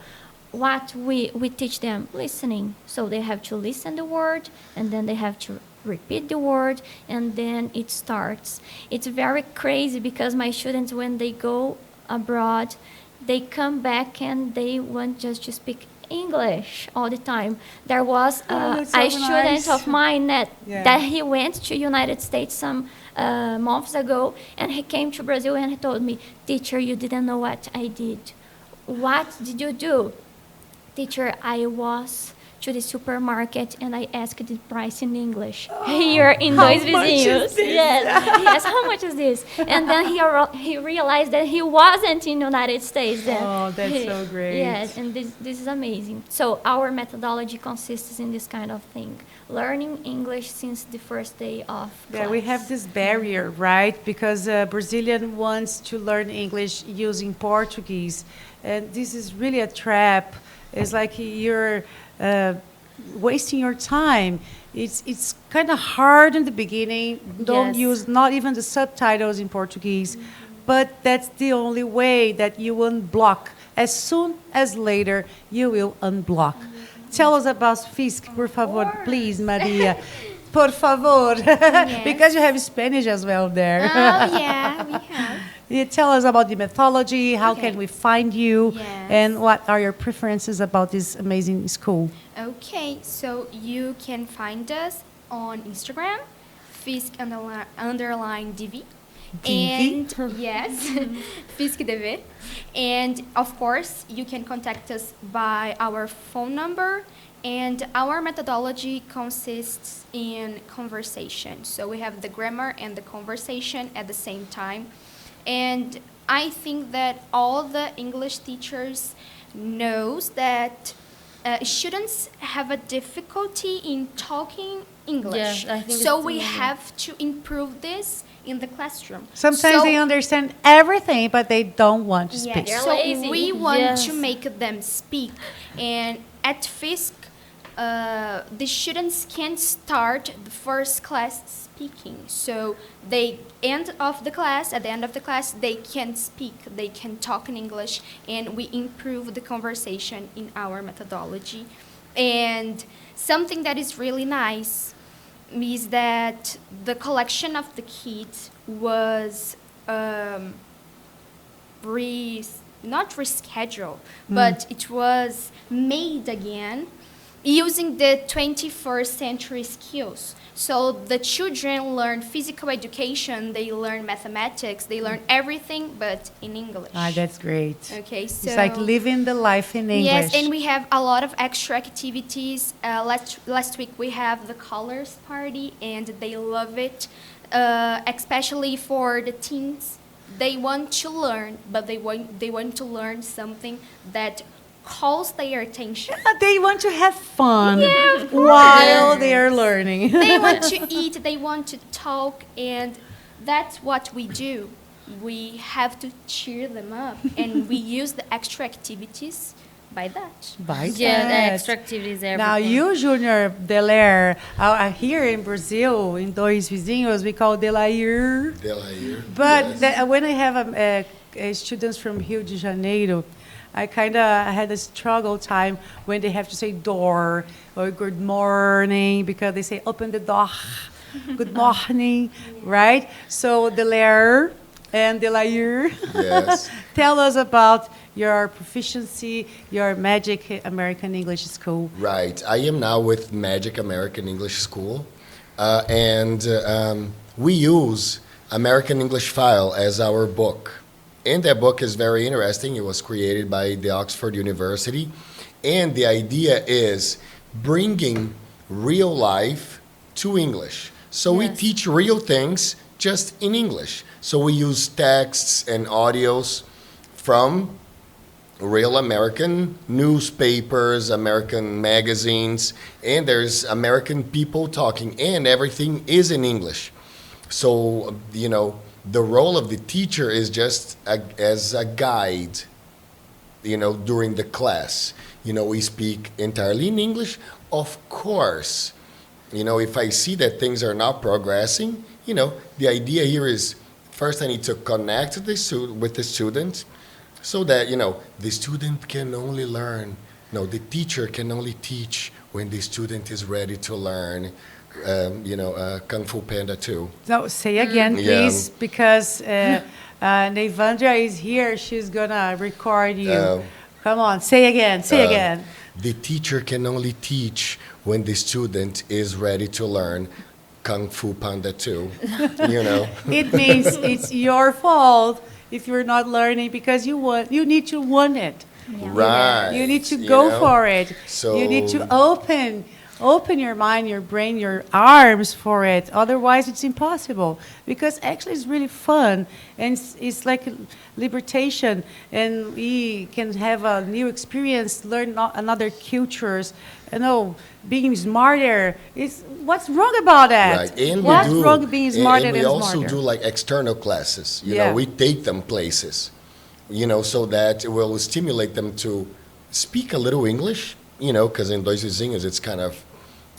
what we teach them? Listening. So they have to listen the word, and then they have to repeat the word, and then it starts. It's very crazy, because my students, when they go abroad, they come back and they want just to speak English all the time. There was that's a so student nice. of mine Yeah. that he went to United States some months ago, and he came to Brazil, and he told me, "Teacher, you didn't know what I did." "What did you do?" "Teacher, I was to the supermarket and I asked the price in English." Here in How Dois much is Vizinhos. this? Yes, how much is this? And then he realized that he wasn't in the United States then. Oh, that's so great. Yes, and this is amazing. So our methodology consists in this kind of thing. Learning English since the first day of class. Yeah, we have this barrier, right? Because Brazilian wants to learn English using Portuguese, and this is really a trap. It's like you're wasting your time. It's kind of hard in the beginning. Don't Yes. use not even the subtitles in Portuguese, but that's the only way that you unblock. As soon as later, you will unblock. Tell us about FISC, por favor, please, Maria. por favor. Because you have Spanish as well there. Oh, yeah, we have. You tell us about the mythology, how Okay. can we find you, Yes. and what are your preferences about this amazing school? Okay, so you can find us on Instagram, Fisk_DV. DV? And yes, FiskDV. And of course, you can contact us by our phone number. And our methodology consists in conversation. So we have the grammar and the conversation at the same time. And I think that all the English teachers knows that students have a difficulty in talking English. Yeah, I think so it's we amazing. have to improve this in the classroom. Sometimes So- they understand everything, but they don't want to yeah, speak. They're so lazy. we want Yes. to make them speak. And at Fisk, the students can start the first class speaking. So they at the end of the class, they can speak, they can talk in English, and we improve the conversation in our methodology. And something that is really nice is that the collection of the kids was not rescheduled, but it was made again using the 21st century skills. So the children learn physical education, they learn mathematics, they learn everything but in English. Ah, that's great. Okay, so It's like living the life in English. yes, and we have a lot of extra activities. Last week we have the colors party, and they love it, especially for the teens. They want to learn, but they want to learn something that calls their attention. They want to have fun while they are learning. They want to eat, they want to talk, and that's what we do. We have to cheer them up, and we use the extra activities by that. By Yeah, the that. extra activities, everything. Now, you, Junior Delaire, here in Brazil, in Dois Vizinhos, we call Delaire. But when I have students from Rio de Janeiro, I kind of had a struggle time when they have to say door or good morning because they say open the door, good morning, right? So Delaire and Delaire, Yes. tell us about your proficiency, your Magic American English School. Right. I am now with Magic American English School, and we use American English File as our book. And that book is very interesting. It was created by the Oxford University, and the idea is bringing real life to English. So we Yes. teach real things just in English. So we use texts and audios from real American newspapers, American magazines, and there's American people talking, and everything is in English. So, the role of the teacher is just as a guide, during the class. We speak entirely in English. Of course, if I see that things are not progressing, the idea here is first I need to connect with the student so that, the student can only learn. No, the teacher can only teach when the student is ready to learn. Kung Fu Panda 2. No, say again, Yeah. please, because Nevandra is here. She's gonna record you. Oh. Come on, say again, say again. The teacher can only teach when the student is ready to learn Kung Fu Panda 2. It means it's your fault if you're not learning because you need to want it. Right. You need to go for it. So- You need to open your mind, your brain, your arms for it. Otherwise, it's impossible. Because actually, it's really fun, and it's like liberation, and we can have a new experience, learn another cultures. Being smarter. What's wrong about that? Right. And What's we do, wrong being smarter and we than also smarter? do like external classes. Yeah. We take them places, so that it will stimulate them to speak a little English, because in Dois Vizinhos it's kind of,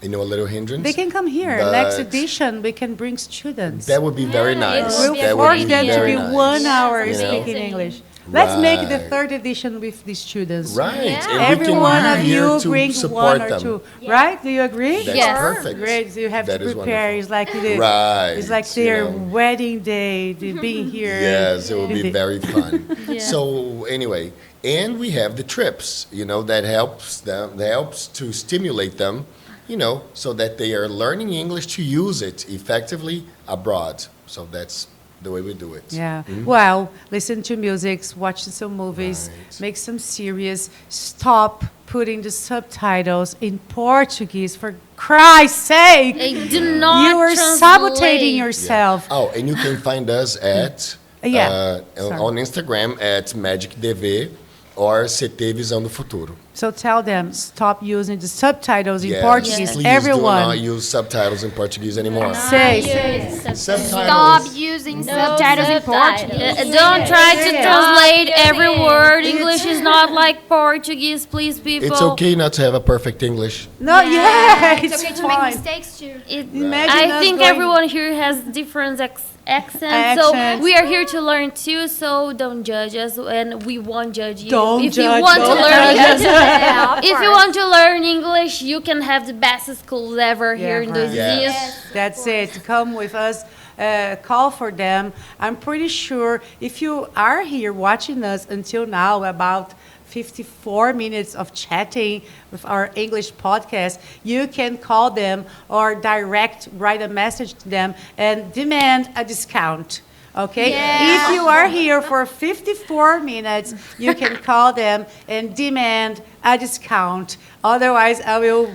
a little hindrance. They can come here. Next But edition, we can bring students. That would be very Yeah, it nice. would We'll be That force would be them to very be nice. 1 hour Yes, speaking amazing. English. Let's make the Right. third edition with the students. Right. Yeah. And we Every can one be of here you to bring support one or them. two, right? Do you agree? That's Yes. perfect. Great. So you have That to is prepare. wonderful. It's like the, Right, It's like you their know. wedding day. To being here. Yes, it will be The- very fun. Yeah. So anyway, and we have the trips, that helps them, that helps to stimulate them, so that they are learning English to use it effectively abroad. So that's the way we do it. Yeah. Well, listen to music, watch some movies, Right. make some series. Stop putting the subtitles in Portuguese, for Christ's sake. They do not You are translate. sabotaging yourself. Oh, and you can find us at Yeah, sorry. on Instagram at MagicDV or CT Visão do Futuro. So tell them, stop using the subtitles in Yes, Portuguese. please Everyone. do not use subtitles in Portuguese anymore. Say. Subtitles. Stop using subtitles in Portuguese. Don't try to Yeah. translate Stop every using it. word. English is not like Portuguese, please, people. It's okay not to have a perfect English. No, yeah, It's okay to make fine. mistakes too. Imagine I us think going- everyone here has different accents, so Accents. we are here to learn too. So don't judge us, and we won't judge you. Don't if you judge, want to don't learn, judge us. Yeah, of if you course. want to learn English, you can have the best schools ever here in right. those Yes. years. That's it. Come with us. Call for them. I'm pretty sure if you are here watching us until now, about 54 minutes of chatting with our English podcast, you can call them or write a message to them and demand a discount. Okay? If you are here for 54 minutes, you can call them and demand a discount. Otherwise, I will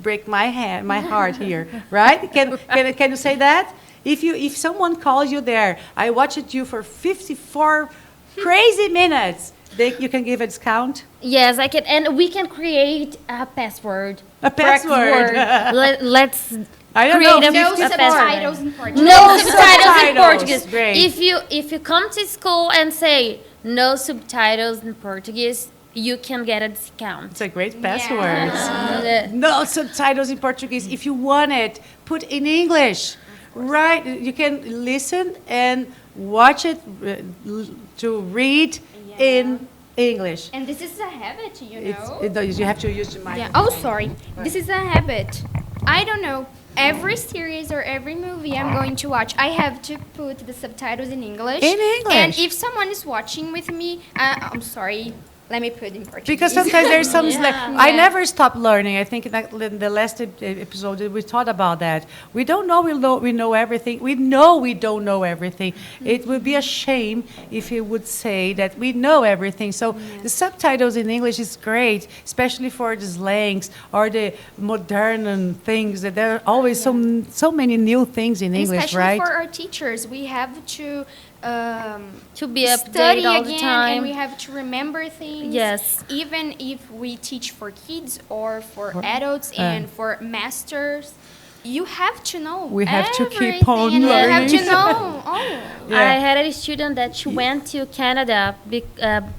break my heart here, right? Can you say that? If someone calls you there, I watched you for 54 crazy minutes, you can give a discount? Yes, I can, and we can create a password. A password. Let's I don't create know, a, No 54. a subtitles password. in Portuguese. No subtitles in subtitles. Portuguese. Great. If you come to school and say no subtitles in Portuguese, you can get a discount. It's a great password. Uh, No subtitles in Portuguese. If you want it, put in English. Right? You can listen and watch it to read in English. And this is a habit, You have to use the mic. Yeah. Oh, sorry. This is a habit. I don't know. Every series or every movie I'm going to watch, I have to put the subtitles in English. In English. And if someone is watching with me, I'm sorry. Let me put in Portuguese. Because sometimes there's some I never stop learning. I think in the last episode we talked about that. We don't know we know everything. We know we don't know everything. It would be a shame if you would say that we know everything. So the subtitles in English is great, especially for the slangs or the modern things. That there are always so many new things in And English, especially right? for our teachers, we have to to be study updated all again, the time. and we have to remember things. Yes. Even if we teach for kids or for adults and for masters, you have to know. We have to keep on everything, and you have to learning. know. Oh. Yeah. I had a student that she went to Canada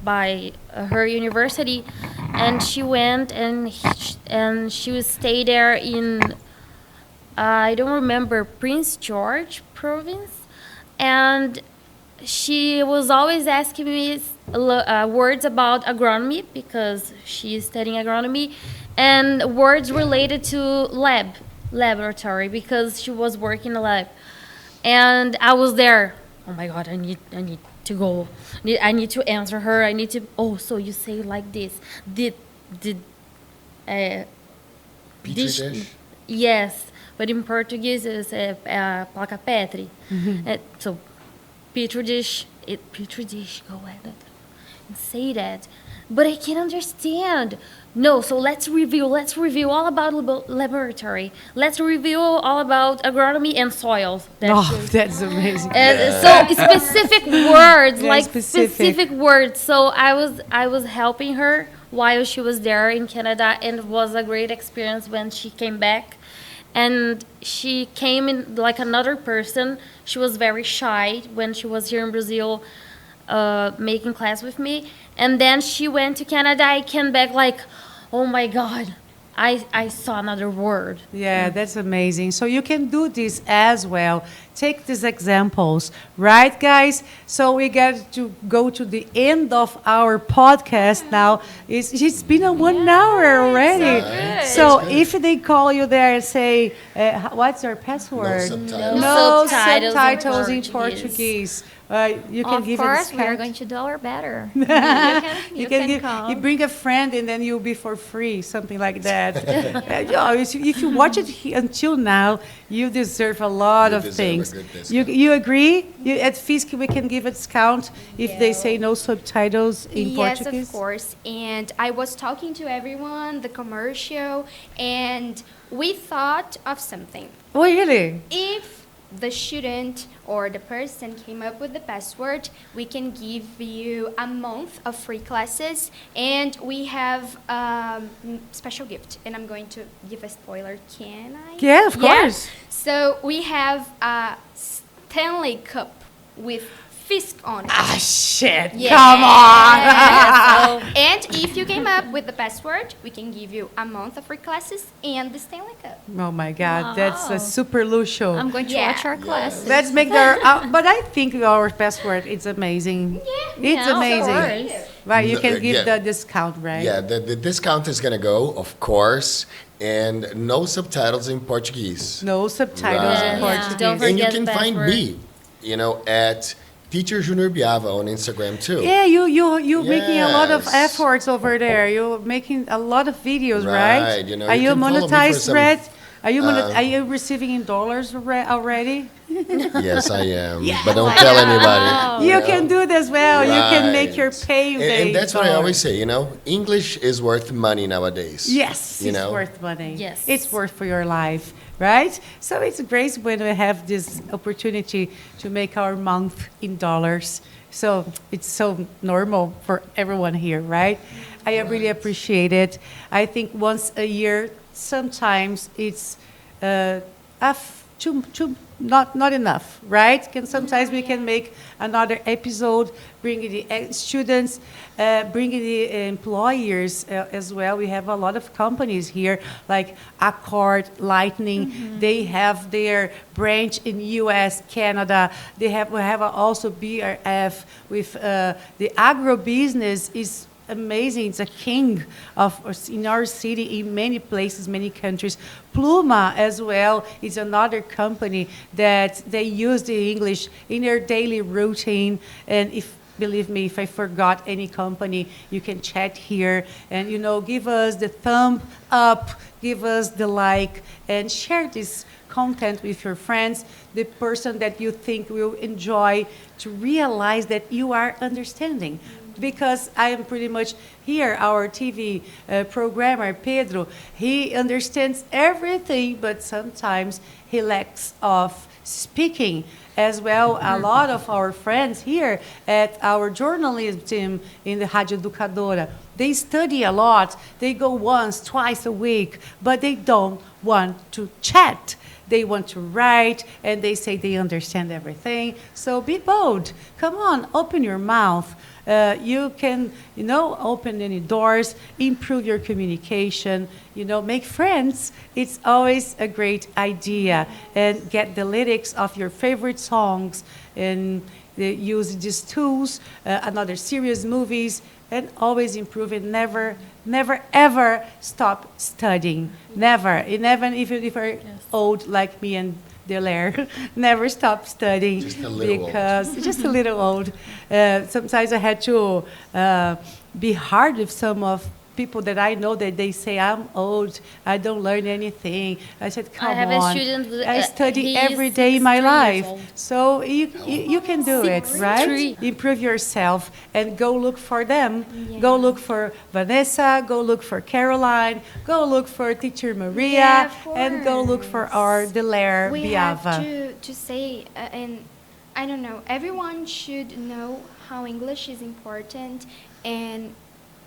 by her university, and she went and she would stay there in I don't remember, Prince George province, and she was always asking me words about agronomy because she is studying agronomy, and words related to laboratory because she was working in a lab. And I was there. Oh my God, I need to go. I need to answer her. I need to. Oh, so you say like this? Did Petri dish? Yes, but in Portuguese it's placa Petri. So Petri dish, go ahead and say that. But I can't understand. No, so let's review all about laboratory. Let's review all about agronomy and soils. That's amazing. So specific words, Very like specific. specific words. So I was helping her while she was there in Canada, and it was a great experience when she came back. And she came in like another person. She was very shy when she was here in Brazil, making class with me. And then she went to Canada. I came back like, oh my God, I saw another word. Yeah, that's amazing. So you can do this as well. take these examples, right, guys? So we got to go to the end of our podcast now. It's been a 1 hour already. So That's good. if they call you there and say, what's your password? subtitles. No Subtitles in subtitles in Portuguese. Portuguese. You can Of give course, a we are discount. going to do our better. You can give, call. you bring a friend and then you'll be for free, something like that. Yeah, if you watch it until now, you deserve a lot You of deserve a things. good You discount. you agree? At Fisk we can give a discount if they say no subtitles in Yes, Portuguese. of course. And I was talking to everyone, the commercial, and we thought of something. Oh, really? If the student or the person came up with the password, we can give you a month of free classes, and we have special gift. And I'm going to give a spoiler. Can I? Yeah, of course. So we have a Stanley Cup with Fisk on it. Ah, shit! Yeah. Come on! And if you came up with the password, we can give you a month of free classes and the Stanley Cup. Oh my God, that's a Wow. super luxo. I'm going to Yeah. watch our classes. Let's make our. But I think our password is amazing. It's Yeah, of amazing. course. Right, you No, can give yeah. the discount, right? Yeah, the discount is going to go, of course, and no subtitles in Portuguese. No subtitles in Right. Yeah. Portuguese. Don't And you forget can the find password. me, at Teacher Junior Biava on Instagram too. Yeah, you making a lot of Yes. efforts over there. You're making a lot of videos, right? Right, you know, Are you you can follow me for monetized, some, Red? Are you uh, are you receiving in dollars already? Yes, I am. But don't tell anybody. You know? can do it as well. You can make your Right. payday. And that's what I dollars. always say, English is worth money nowadays. Yes, You it's know? worth money. Yes. It's worth for your life, right? So it's great when we have this opportunity to make our month in dollars. So it's so normal for everyone here, right? I really appreciate it. I think once a year, sometimes it's not enough, right? Sometimes we can make another episode, bringing the students, bringing the employers as well. We have a lot of companies here, like Accord, Lightning. They have their branch in U.S., Canada. We have also BRF with the agribusiness is amazing. It's a king in our city, in many places, many countries. Pluma as well is another company that they use the English in their daily routine. And believe me, if I forgot any company, you can chat here and, give us the thumb up, give us the like, and share this content with your friends, the person that you think will enjoy, to realize that you are understanding. Because I am pretty much here, our TV programmer, Pedro, he understands everything, but sometimes he lacks of speaking as well. A lot of our friends here at our journalism team in the Rádio Educadora, they study a lot. They go once, twice a week, but they don't want to chat. They want to write, and they say they understand everything. So be bold. Come on, open your mouth. You can, open any doors, improve your communication, make friends. It's always a great idea. And get the lyrics of your favorite songs and use these tools, another serious movies, and always improve and never, ever stop studying. Never. And even if you're old like me and Delaire, never stop studying. Just a little because just a little old. Sometimes I had to be hard with some of people that I know that they say I'm old, I don't learn anything. I said, come have on. a student with, I study he every is day in my 63 years life. old. So you can do it, right? 63. Improve yourself and go look for them. Go look for Vanessa, go look for Caroline, go look for Teacher Maria, Yeah, of and go look for course. our Delaire We Biava. have to say, and I don't know, everyone should know how English is important, and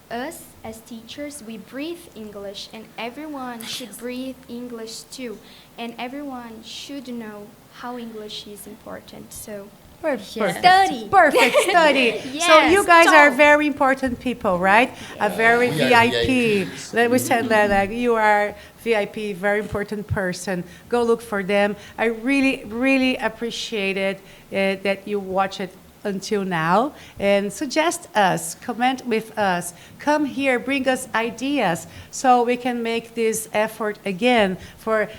us as teachers, we breathe English, and everyone should breathe English too, and everyone should know how English is important. So Perfect. Study. Perfect, study. So Yes, you guys are talk. very important people, right? A very We are VIP. VIPs. Let me say that, like, you are VIP, very important person. Go look for them. I really, really appreciate it that you watch it until now and suggest us, comment with us, come here, bring us ideas so we can make this effort again for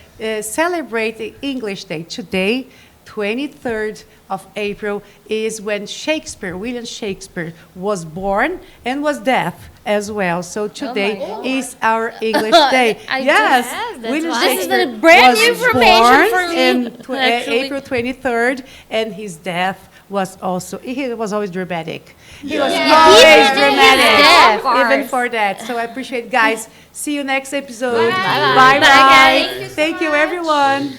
celebrate the English Day. Today, 23rd of April is when Shakespeare, William Shakespeare, was born and was deaf as well. So today God. is our English Day. I yes, just- William This is Shakespeare the brand new was information born for me, in actually. April 23rd, and his death was also, he was always dramatic. He was Yeah. always Even dramatic, his death. even for that. So I appreciate, guys. See you next episode. Bye. Bye. Bye, guys. Thank you, everyone.